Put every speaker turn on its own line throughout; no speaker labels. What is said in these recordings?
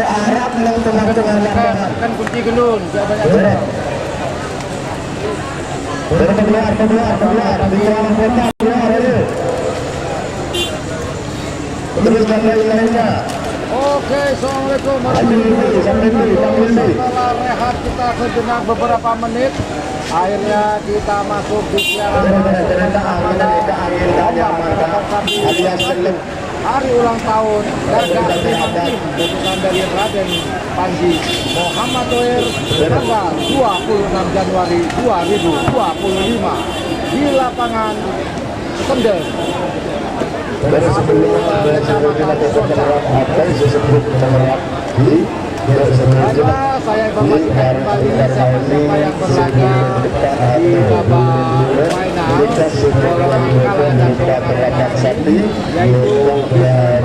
Arab yang tengah-tengah
kan kunci gendun tidak banyak orang.
keluar di dalam kota keluar aja. Terus lainnya.
Oke, assalamualaikum warahmatullahi wabarakatuh. Setelah rehat kita sejenak beberapa menit, akhirnya kita masuk di siaran hari ulang tahun Gagak Tim dukungan dari Raden Panji Muhammad Toer tanggal 26 Januari 2025 di lapangan Kendeng. Karena saya informasikan kembali siapa-siapa yang berlaga di babak final golongan kalah dan golongan sakti, yaitu Pangerang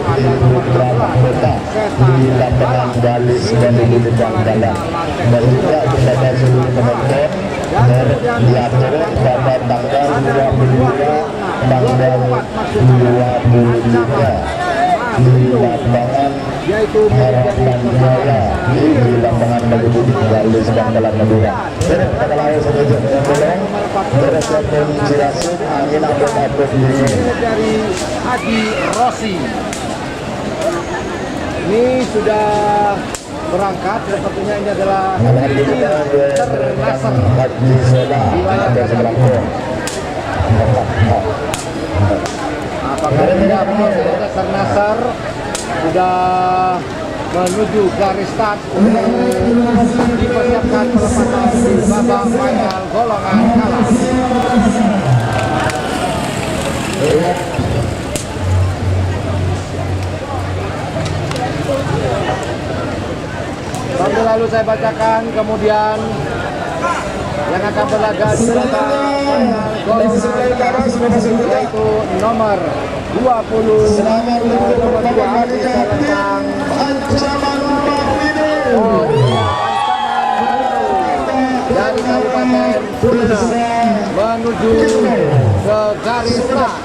ada nomor 12 Setan
Galis dan Bidang Dalam. Dan juga kepada seluruh penonton diatur pada tanggal 22 tanggal 23 di lapangan
yaitu
Harapan Jaya di lapangan Bagi Budi Galis dan Dalam Madura. Kita lalu setuju tolong beresapun Cirasuk angin abad-abad ini
dari Haji Rossi. Ini sudah berangkat, sepertinya ini adalah ternasar
Haji Sola
di sebelah apakah tidak benar ternasar sudah menuju garis start untuk dipersiapkan perempatan di babak final golongan kalah. Sambil lalu saya bacakan kemudian yang akan berlaga di babak golongan kalah yaitu nomor 20 nomor 2 di Selentang dari Kabupaten Sumedang menuju ke garis start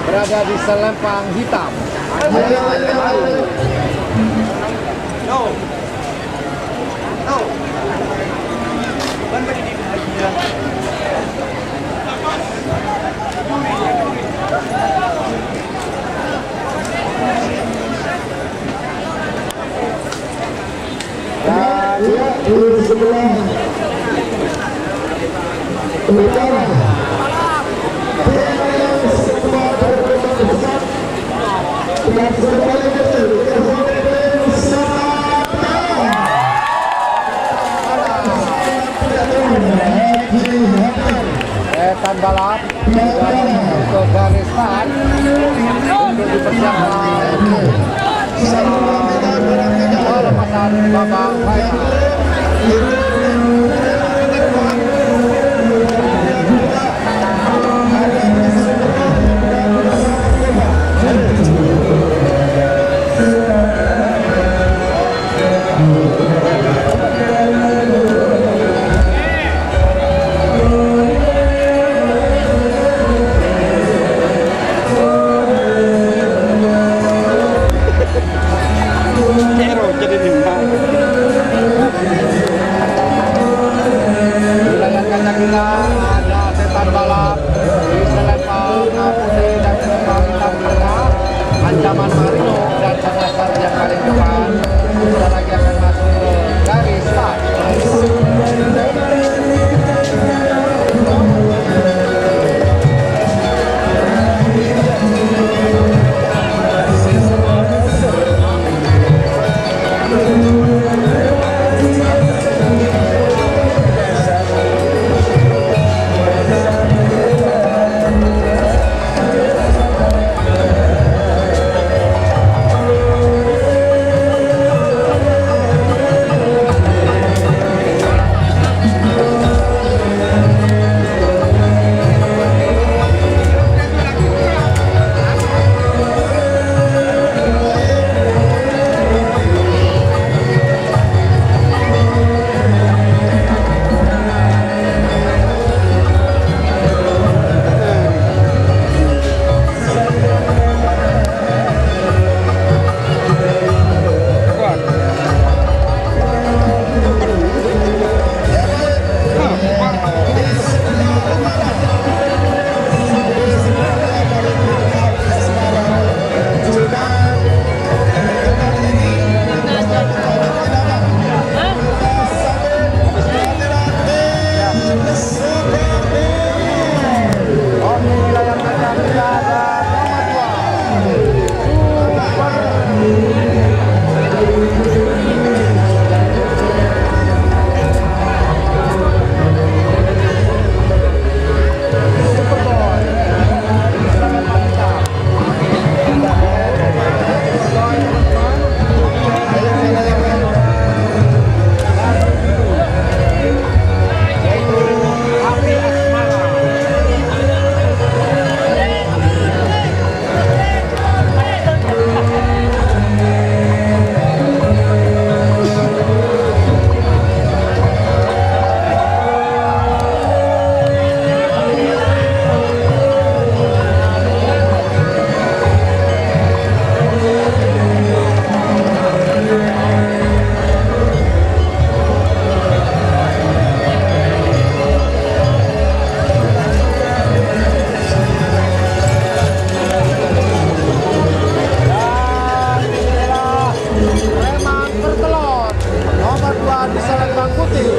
berada di selempang hitam. Dan
di sebelah utara
Setan balap ke garis start untuk dipersiapkan pelepatan babak final. Dilayangkan kita ada setan balap di selempang putih dan selempang hitam tengah, ancaman Marino dan Ternasar yang paling depan. Kita lagi akan masuk ke garis start. Preman Pertelon nomor 2 di Selembang Putih.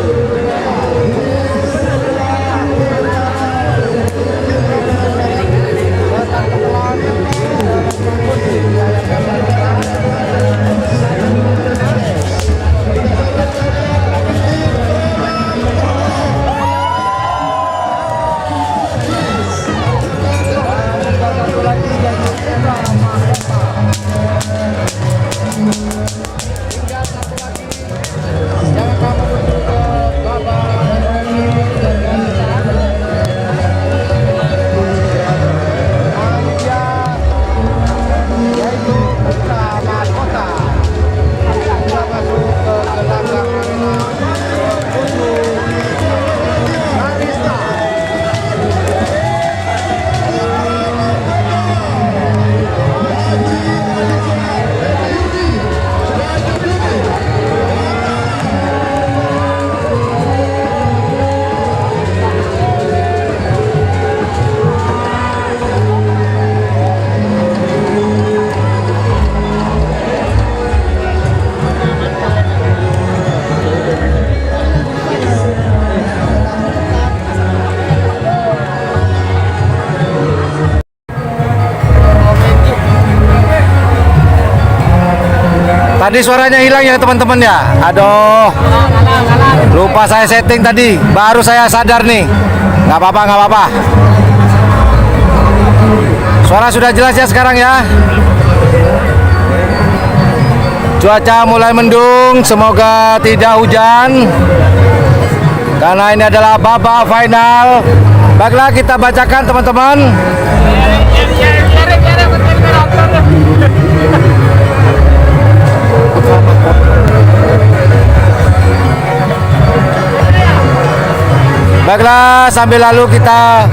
Tadi suaranya hilang ya teman-teman ya. Aduh, lupa saya setting tadi. Baru saya sadar nih. Nggak apa-apa, nggak apa-apa. Suara sudah jelas ya sekarang ya. Cuaca mulai mendung. Semoga tidak hujan. Karena ini adalah babak final. Baiklah kita bacakan teman-teman. Baiklah, sambil lalu kita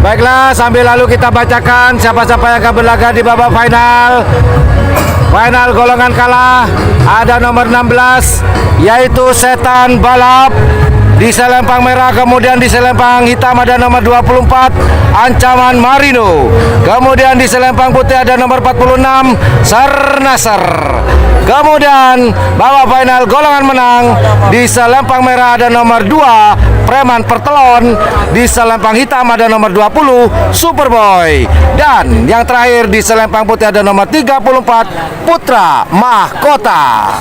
Baiklah, sambil lalu kita bacakan siapa-siapa yang akan berlaga di babak final. Final golongan kalah ada nomor 16 yaitu Setan Balap di selempang merah, kemudian di selempang hitam ada nomor 24 Ancaman Marino, kemudian di selempang putih ada nomor 46 Sarnaser. Kemudian babak final golongan menang di selempang merah ada nomor 2 Preman Pertelon, di selempang hitam ada nomor 20 Superboy, dan yang terakhir di selempang putih ada nomor 34 Putra Mahkota.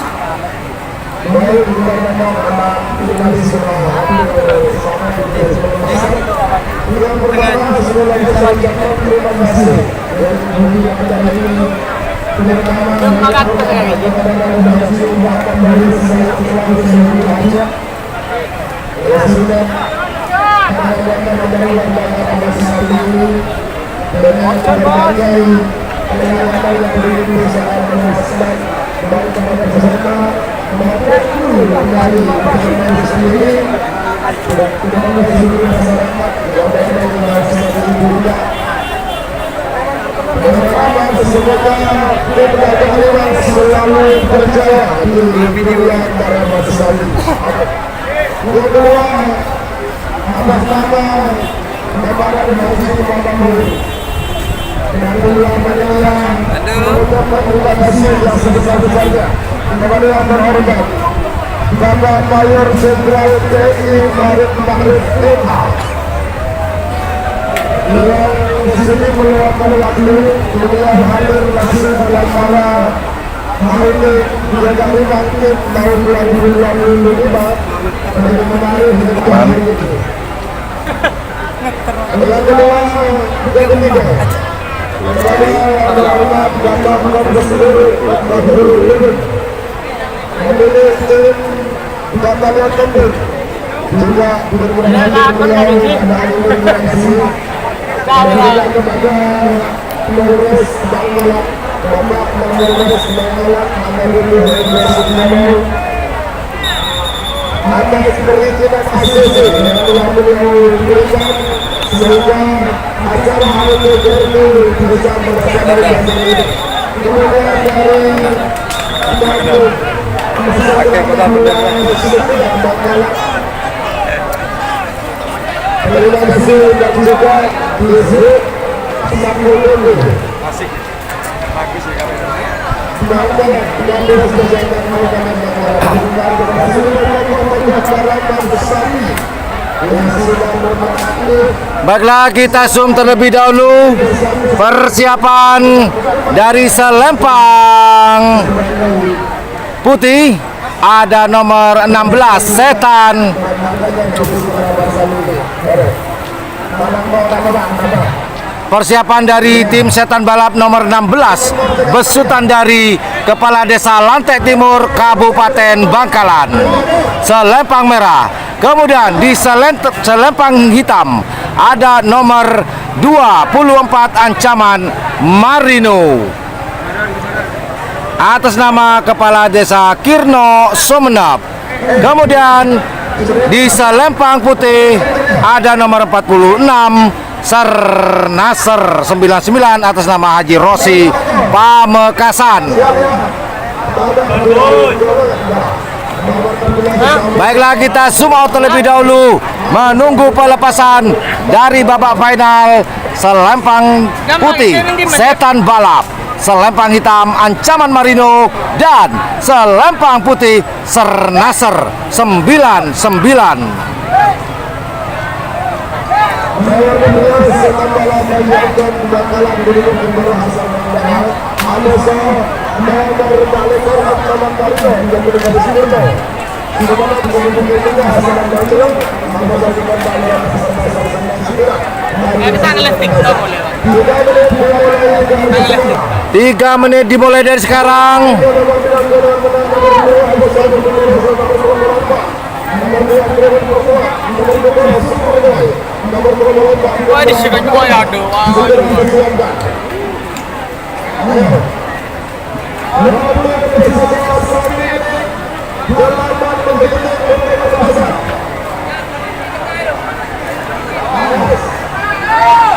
selalu berjaya di video antara Mas Sali. Kedua, atas nama kepada Masjid Pembangunan dengan ulang penyalaan mengucapkan terima kasih yang sebesar-besarnya kepada yang terhormat Bapak Mayor Jenderal TNI Marit Marit MA yang di sini meluangkan waktu kemudian hadir langsung dalam para HMD yang kami bangkit tahun 2025 untuk kemarin di hari ini. Yang kedua, yang ketiga, saya adalah Bapak Kapolres Badrul Ulum, memilih tim Batalion Tempur, juga berhadir beliau pada hari ini. Dan juga kepada pengurus Bangladesh Bapak nomor semangat atas perizinan ACC yang telah beliau berikan sehingga acara hari ini bisa berjalan dengan ini. Kemudian dari terima kasih dan juga disebut Sambil
Asik. Bagus ya kameranya. Baiklah, kita zoom terlebih dahulu persiapan dari Selempang Putih. Ada nomor 16 Setan. Persiapan dari tim Setan Balap nomor 16 besutan dari Kepala Desa Lantek Timur Kabupaten Bangkalan, Selempang Merah. Kemudian di Selempang Hitam ada nomor 24 Ancaman Marino atas nama Kepala Desa Kirno Sumenep. Kemudian di Selempang Putih ada nomor 46 Nasr 99 atas nama Haji Rosi Pamekasan. Baiklah, kita zoom out terlebih dahulu menunggu pelepasan dari babak final Selempang Putih Setan Balap, Selempang Hitam Ancaman Marino, dan Selempang Putih Nasr 99.
Bisa ngeles TikTok boleh, Bang.
3 menit dimulai dari sekarang.
Wah, di sini gua ya aduh.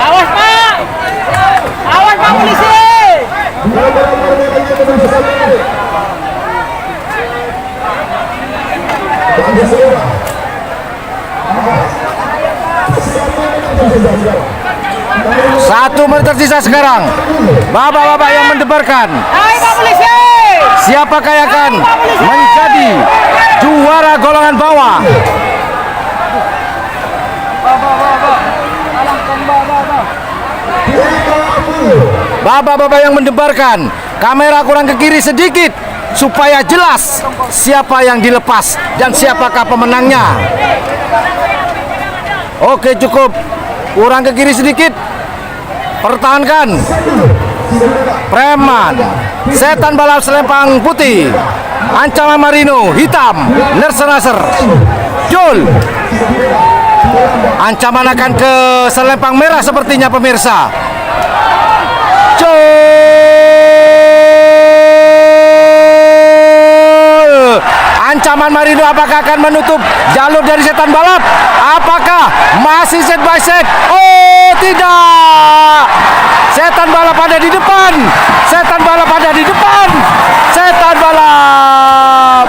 Awas, Pak! Awas, Pak polisi!
Satu menit tersisa sekarang. Bapak-bapak yang mendebarkan,
Hai, Pak polisi!
siapakah yang akan menjadi juara golongan bawah? Bapak-bapak yang mendebarkan, kamera kurang ke kiri sedikit supaya jelas siapa yang dilepas dan siapakah pemenangnya. Oke, cukup. Kurang ke kiri sedikit. Pertahankan. Preman Setan Balap Selempang Putih Ancaman Marino Hitam Nasr Jul. Ancaman akan ke Selempang Merah sepertinya, pemirsa. Jul. Ancaman Marino apakah akan menutup jalur dari Setan Balap? Apakah masih set by set? Oh, tidak. Setan Balap ada di depan. Setan Balap ada di depan. Setan Balap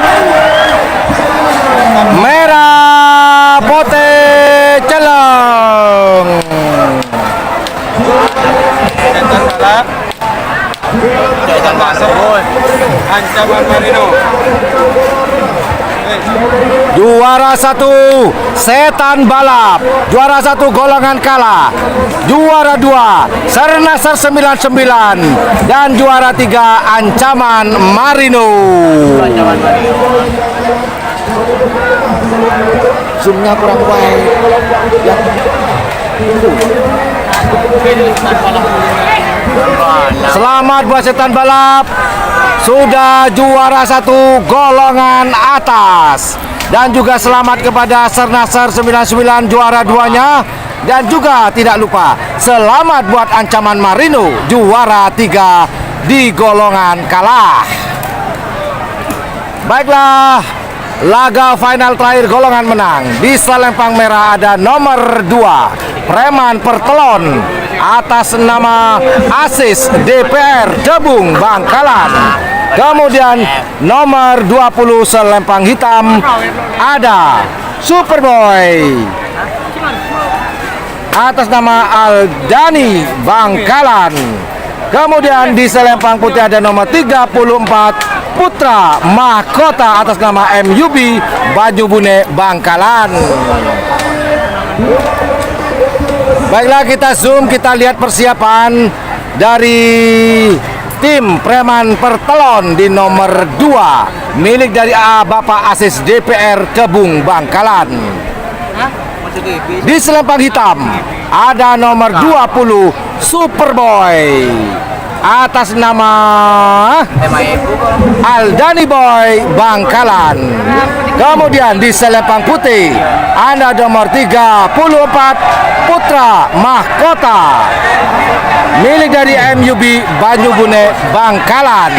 Merah Putih Celeng.
Setan Balap Ancaman Marino.
Juara 1 Setan Balap, juara 1 golongan kalah, juara 2 Nasr 99, dan juara 3 Ancaman Marino. Zoomnya kurang baik. Selamat buat Setan Balap, sudah juara 1 golongan atas. Dan juga selamat kepada Nasr 99 juara 2-nya. Dan juga tidak lupa selamat buat Ancaman Marino juara 3 di golongan kalah. Baiklah, laga final terakhir golongan menang. Di selempang merah ada nomor 2 Preman Pertelon atas nama Asis DPR Debung Bangkalan. Kemudian nomor 20 selempang hitam ada Superboy atas nama Aldani Bangkalan. Kemudian di selempang putih ada nomor 34 Putra Mahkota atas nama MUB Banyubune Bangkalan. Baiklah, kita zoom, kita lihat persiapan dari tim Preman Pertelon di nomor 2 milik dari Bapak Asis DPR Debung Bangkalan. Di selempang hitam ada nomor 20 Superboy atas nama Aldani Boy Bangkalan. Kemudian di selempang putih ada nomor 34 Putra Mahkota milik dari MUB Banyubune Bangkalan.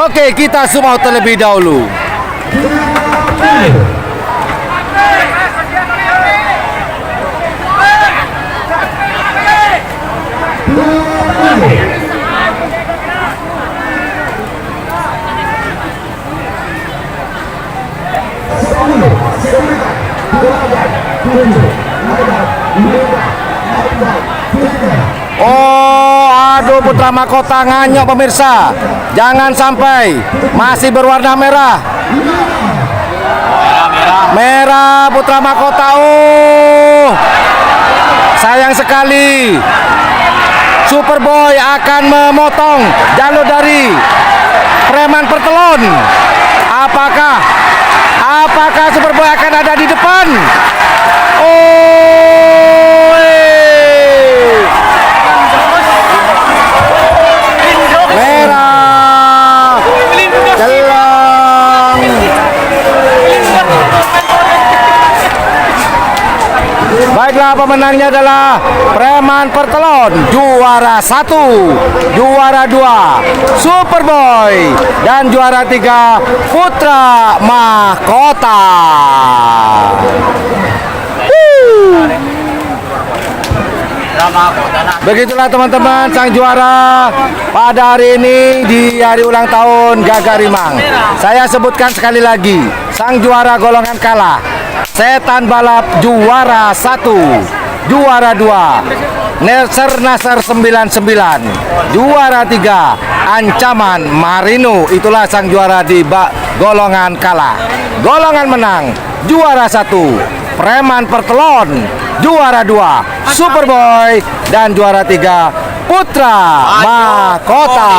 Oke, kita zoom out terlebih dahulu. Oh, aduh, Putra Mahkota nganyok pemirsa. Jangan sampai, masih berwarna merah. Merah Putra Mahkota. Oh, sayang sekali. Superboy akan memotong jalur dari Preman Pertelon. Apakah Superboy akan ada di depan? Oh, merah, jelang. Baiklah, pemenangnya adalah Preman Pertelon, juara 1, juara 2 Superboy, dan juara 3 Putra Mahkota. Begitulah teman-teman, sang juara pada hari ini di hari ulang tahun Gagarimang. Saya sebutkan sekali lagi, sang juara golongan kalah Setan Balap juara 1, juara 2 Nasar 99, juara 3 Ancaman Marino. Itulah sang juara di golongan kalah. Golongan menang juara 1 Preman Pertelon, juara 2 Superboy, dan juara 3 Putra Mahkota.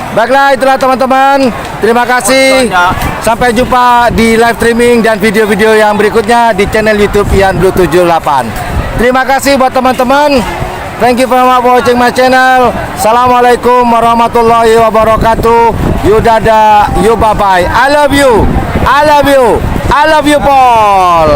Baiklah, itulah teman-teman. Terima kasih. Sampai jumpa di live streaming dan video-video yang berikutnya di channel YouTube Ian Blue 78. Terima kasih buat teman-teman. Thank you for watching my channel. Assalamualaikum warahmatullahi wabarakatuh. Yudada, you bye bye. I love you. I love you. I love you, Paul.